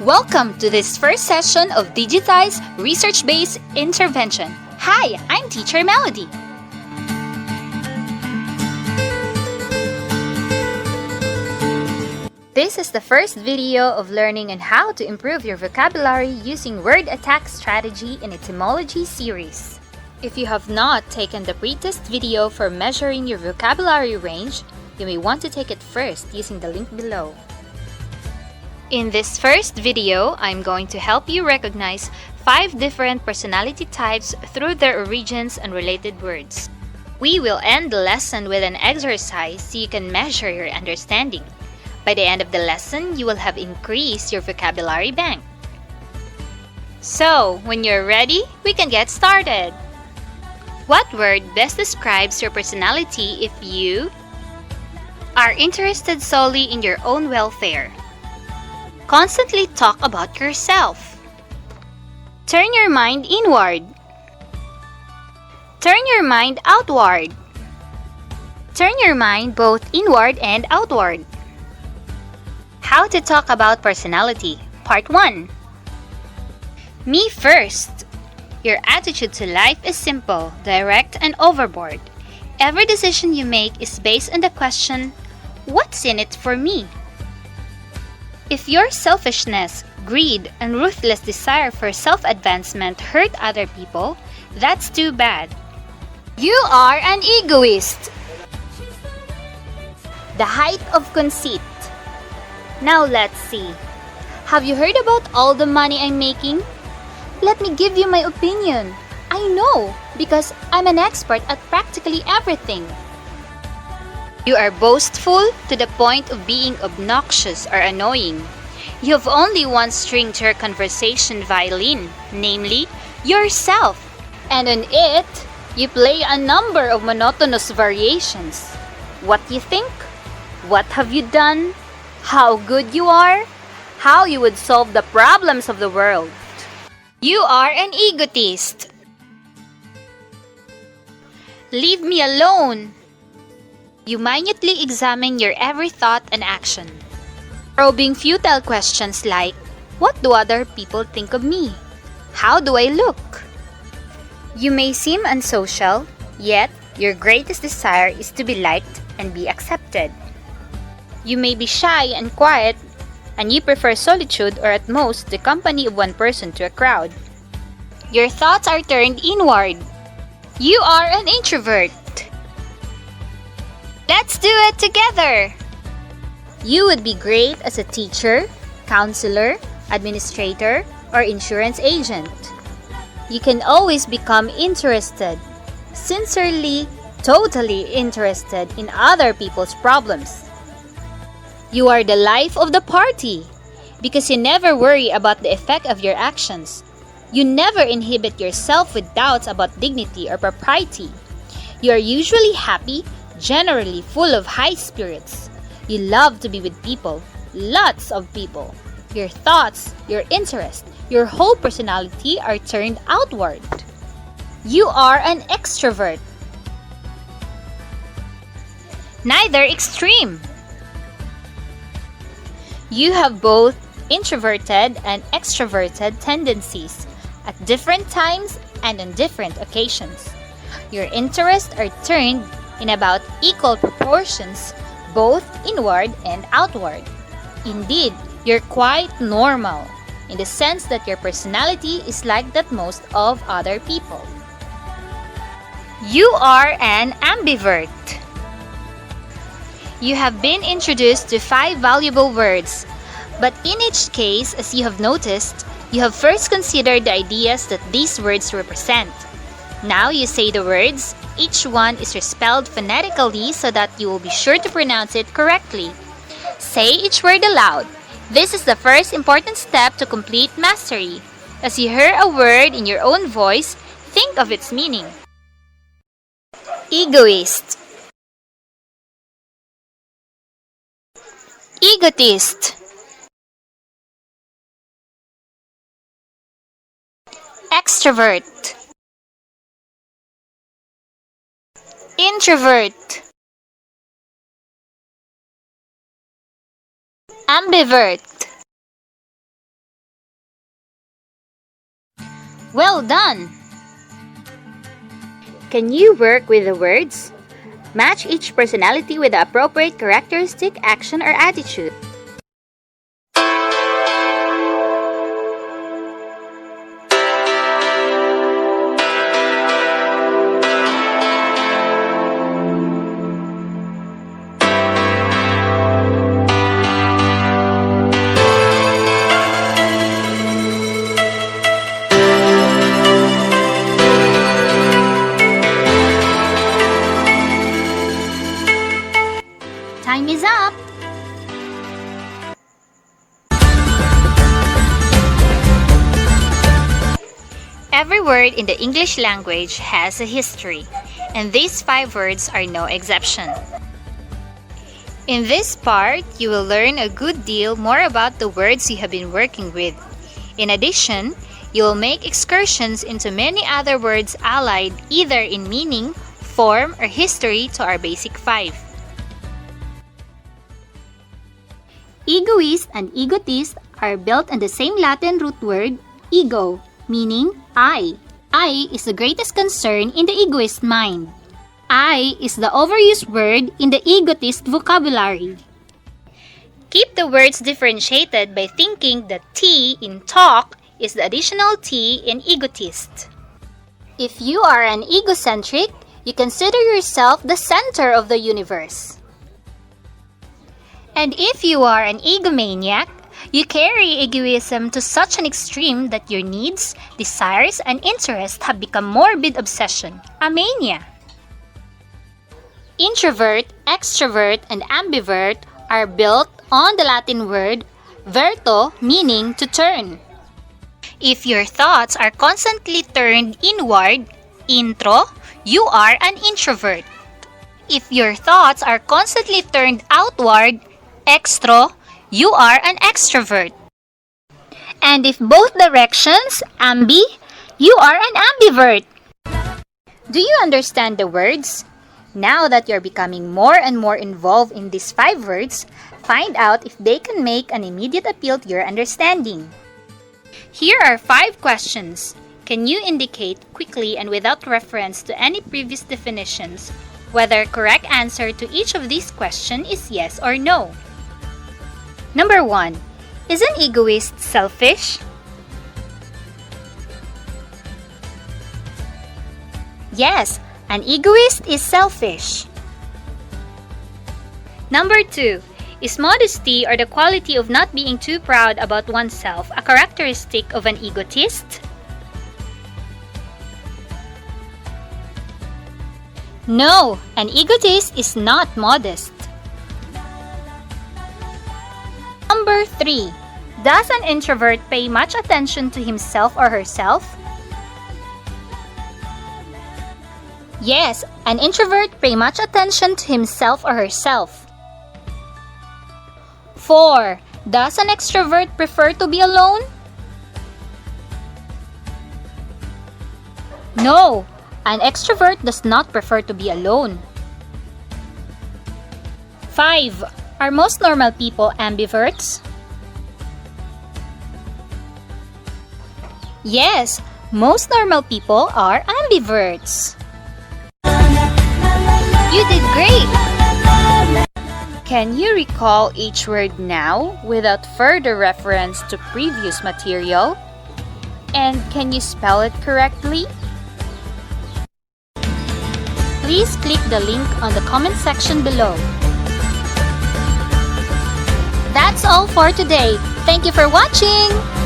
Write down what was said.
Welcome to this first session of Digitized Research-Based Intervention. Hi, I'm Teacher Melody. This is the first video of learning on how to improve your vocabulary using word attack strategy in etymology series. If you have not taken the pre-test video for measuring your vocabulary range, you may want to take it first using the link below. In this first video, I'm going to help you recognize 5 different personality types through their origins and related words. We will end the lesson with an exercise so you can measure your understanding. By the end of the lesson, you will have increased your vocabulary bank. So, when you're ready, we can get started. What word best describes your personality if you are interested solely in your own welfare? Constantly talk about yourself. Turn your mind inward. Turn your mind outward. Turn your mind both inward and outward. How to talk about personality, Part 1. Me first. Your attitude to life is simple, direct, and overboard. Every decision you make is based on the question, what's in it for me? If your selfishness, greed, and ruthless desire for self-advancement hurt other people, that's too bad. You are an egoist. The height of conceit. Now let's see. Have you heard about all the money I'm making? Let me give you my opinion. I know, because I'm an expert at practically everything. You are boastful to the point of being obnoxious or annoying. You have only one string to your conversation violin, namely, yourself. And on it, you play a number of monotonous variations. What you think? What have you done? How good you are? How you would solve the problems of the world. You are an egotist. Leave me alone. You minutely examine your every thought and action, probing futile questions like, what do other people think of me? How do I look? You may seem unsocial, yet your greatest desire is to be liked and be accepted. You may be shy and quiet, and you prefer solitude or at most the company of one person to a crowd. Your thoughts are turned inward. You are an introvert. Let's do it together! You would be great as a teacher, counselor, administrator, or insurance agent. You can always become interested, sincerely, totally interested in other people's problems. You are the life of the party because you never worry about the effect of your actions. You never inhibit yourself with doubts about dignity or propriety. You are usually happy, generally full of high spirits. You love to be with people, lots of people. Your thoughts, your interests, your whole personality are turned outward. You are an extrovert. Neither extreme. You have both introverted and extroverted tendencies at different times and on different occasions. Your interests are turned in about equal proportions, both inward and outward. Indeed, you're quite normal in the sense that your personality is like that most of other people. You are an ambivert. You have been introduced to 5 valuable words, but in each case, as you have noticed, you have first considered the ideas that these words represent. Now you say the words. Each one is spelled phonetically so that you will be sure to pronounce it correctly. Say each word aloud. This is the first important step to complete mastery. As you hear a word in your own voice, think of its meaning. Egoist. Egotist. Extrovert. Introvert. Ambivert. Well done! Can you work with the words? Match each personality with the appropriate characteristic, action, or attitude. Time is up! Every word in the English language has a history, and these 5 words are no exception. In this part, you will learn a good deal more about the words you have been working with. In addition, you will make excursions into many other words allied either in meaning, form, or history to our basic 5. Egoist and egotist are built on the same Latin root word, ego, meaning I. I is the greatest concern in the egoist mind. I is the overused word in the egotist vocabulary. Keep the words differentiated by thinking that T in talk is the additional T in egotist. If you are an egocentric, you consider yourself the center of the universe. And if you are an egomaniac, you carry egoism to such an extreme that your needs, desires, and interests have become morbid obsession, a mania. Introvert, extrovert, and ambivert are built on the Latin word verto, meaning to turn. If your thoughts are constantly turned inward, intro, you are an introvert. If your thoughts are constantly turned outward, extro, you are an extrovert. And if both directions, ambi, you are an ambivert. Do you understand the words? Now that you're becoming more and more involved in these 5 words, find out if they can make an immediate appeal to your understanding. Here are 5 questions. Can you indicate quickly and without reference to any previous definitions whether correct answer to each of these questions is yes or no? Number 1. Is an egoist selfish? Yes, an egoist is selfish. Number 2. Is modesty or the quality of not being too proud about oneself a characteristic of an egotist? No, an egotist is not modest. Number 3. Does an introvert pay much attention to himself or herself? Yes, an introvert pay much attention to himself or herself. 4. Does an extrovert prefer to be alone? No, an extrovert does not prefer to be alone. 5. Are most normal people ambiverts? Yes, most normal people are ambiverts. You did great! Can you recall each word now without further reference to previous material? And can you spell it correctly? Please click the link on the comment section below. That's all for today. Thank you for watching!